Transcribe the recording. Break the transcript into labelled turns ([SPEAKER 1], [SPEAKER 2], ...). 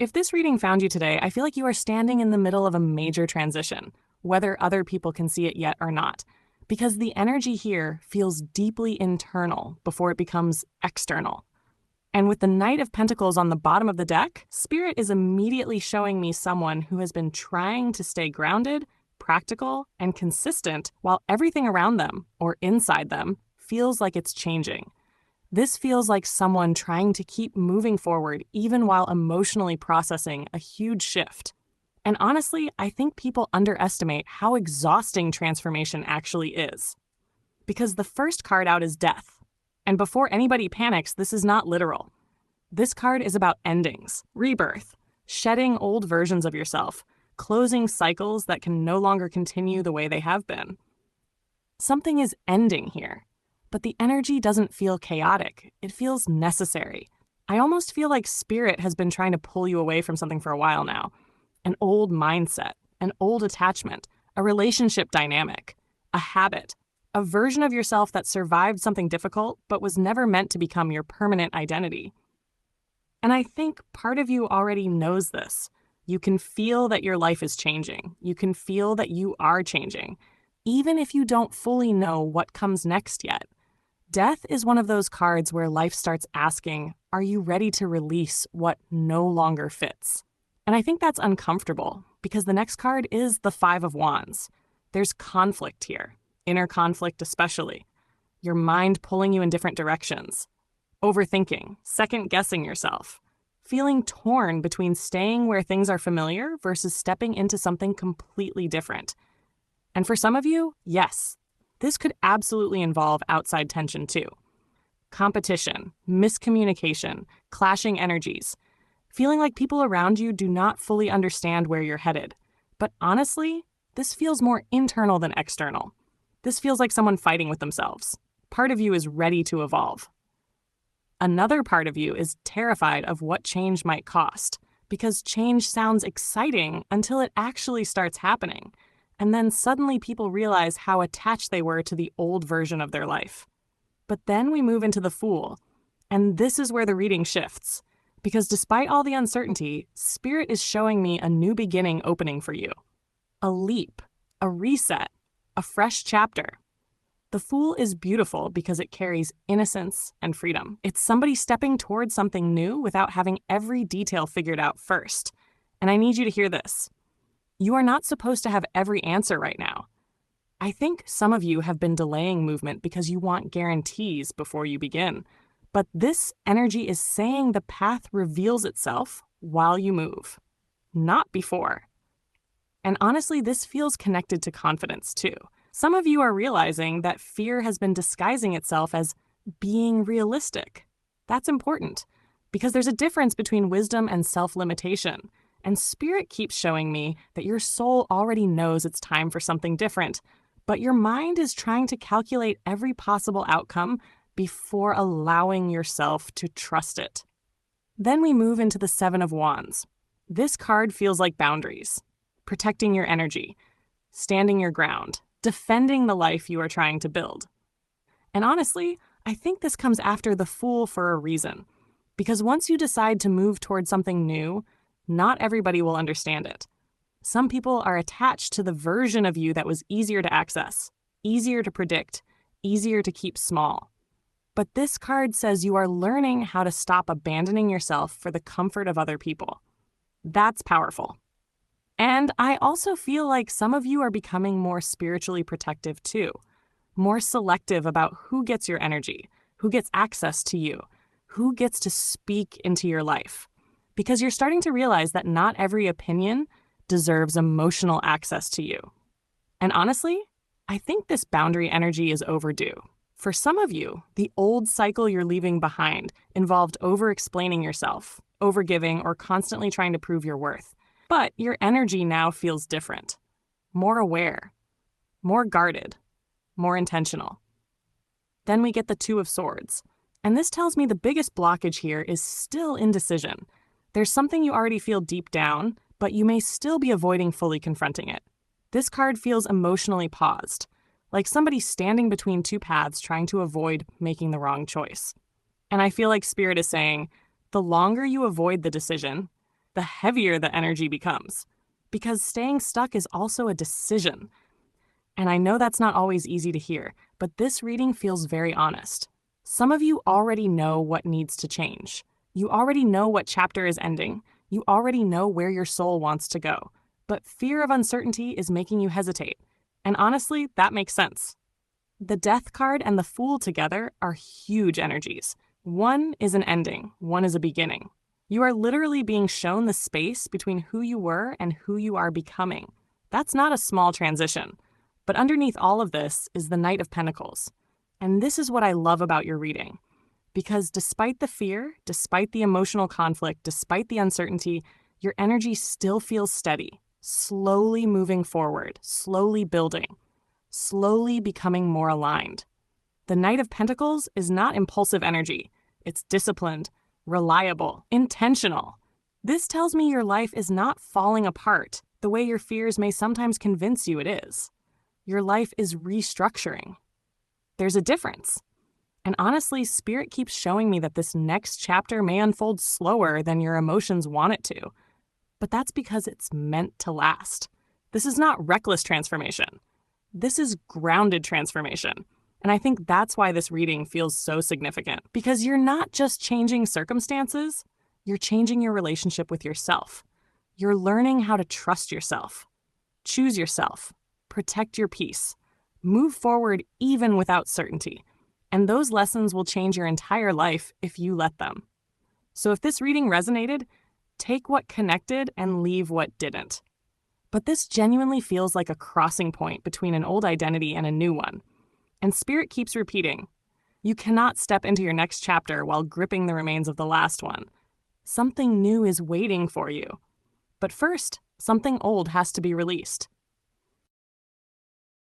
[SPEAKER 1] If this reading found you today, I feel like you are standing in the middle of a major transition, whether other people can see it yet or not, because the energy here feels deeply internal before it becomes external. And with the Knight of Pentacles on the bottom of the deck, Spirit is immediately showing me someone who has been trying to stay grounded, practical, and consistent while everything around them, or inside them, feels like it's changing. This feels like someone trying to keep moving forward even while emotionally processing a huge shift. And honestly, I think people underestimate how exhausting transformation actually is. Because the first card out is Death. And before anybody panics, this is not literal. This card is about endings, rebirth, shedding old versions of yourself, closing cycles that can no longer continue the way they have been. Something is ending here, but the energy doesn't feel chaotic. It feels necessary. I almost feel like Spirit has been trying to pull you away from something for a while now. An old mindset, an old attachment, a relationship dynamic, a habit, a version of yourself that survived something difficult but was never meant to become your permanent identity. And I think part of you already knows this. You can feel that your life is changing. You can feel that you are changing, even if you don't fully know what comes next yet. Death is one of those cards where life starts asking, are you ready to release what no longer fits? And I think that's uncomfortable because the next card is the Five of Wands. There's conflict here, inner conflict especially. Your mind pulling you in different directions. Overthinking, second-guessing yourself. Feeling torn between staying where things are familiar versus stepping into something completely different. And for some of you, yes, this could absolutely involve outside tension too. Competition, miscommunication, clashing energies. Feeling like people around you do not fully understand where you're headed. But honestly, this feels more internal than external. This feels like someone fighting with themselves. Part of you is ready to evolve. Another part of you is terrified of what change might cost, because change sounds exciting until it actually starts happening. And then suddenly people realize how attached they were to the old version of their life. But then we move into the Fool, and this is where the reading shifts. Because despite all the uncertainty, Spirit is showing me a new beginning opening for you. A leap, a reset, a fresh chapter. The Fool is beautiful because it carries innocence and freedom. It's somebody stepping towards something new without having every detail figured out first. And I need you to hear this. You are not supposed to have every answer right now. I think some of you have been delaying movement because you want guarantees before you begin. But this energy is saying the path reveals itself while you move, not before. And honestly, this feels connected to confidence too. Some of you are realizing that fear has been disguising itself as being realistic. That's important because there's a difference between wisdom and self-limitation. And Spirit keeps showing me that your soul already knows it's time for something different, but your mind is trying to calculate every possible outcome before allowing yourself to trust it. Then we move into the Seven of Wands. This card feels like boundaries, protecting your energy, standing your ground, defending the life you are trying to build. And honestly, I think this comes after the Fool for a reason. Because once you decide to move towards something new, not everybody will understand it. Some people are attached to the version of you that was easier to access, easier to predict, easier to keep small. But this card says you are learning how to stop abandoning yourself for the comfort of other people. That's powerful. And I also feel like some of you are becoming more spiritually protective too, more selective about who gets your energy, who gets access to you, who gets to speak into your life. Because you're starting to realize that not every opinion deserves emotional access to you. And honestly, I think this boundary energy is overdue. For some of you, the old cycle you're leaving behind involved over-explaining yourself, over-giving, or constantly trying to prove your worth. But your energy now feels different, more aware, more guarded, more intentional. Then we get the Two of Swords. And this tells me the biggest blockage here is still indecision. There's something you already feel deep down, but you may still be avoiding fully confronting it. This card feels emotionally paused, like somebody standing between two paths trying to avoid making the wrong choice. And I feel like Spirit is saying, the longer you avoid the decision, the heavier the energy becomes. Because staying stuck is also a decision. And I know that's not always easy to hear, but this reading feels very honest. Some of you already know what needs to change. You already know what chapter is ending. You already know where your soul wants to go. But fear of uncertainty is making you hesitate. And honestly, that makes sense. The Death card and the Fool together are huge energies. One is an ending, one is a beginning. You are literally being shown the space between who you were and who you are becoming. That's not a small transition. But underneath all of this is the Knight of Pentacles. And this is what I love about your reading. Because despite the fear, despite the emotional conflict, despite the uncertainty, your energy still feels steady, slowly moving forward, slowly building, slowly becoming more aligned. The Knight of Pentacles is not impulsive energy. It's disciplined, reliable, intentional. This tells me your life is not falling apart the way your fears may sometimes convince you it is. Your life is restructuring. There's a difference. And honestly, Spirit keeps showing me that this next chapter may unfold slower than your emotions want it to. But that's because it's meant to last. This is not reckless transformation. This is grounded transformation. And I think that's why this reading feels so significant. Because you're not just changing circumstances, you're changing your relationship with yourself. You're learning how to trust yourself, choose yourself, protect your peace, move forward even without certainty. And those lessons will change your entire life if you let them. So if this reading resonated, take what connected and leave what didn't. But this genuinely feels like a crossing point between an old identity and a new one. And Spirit keeps repeating, you cannot step into your next chapter while gripping the remains of the last one. Something new is waiting for you. But first, something old has to be released.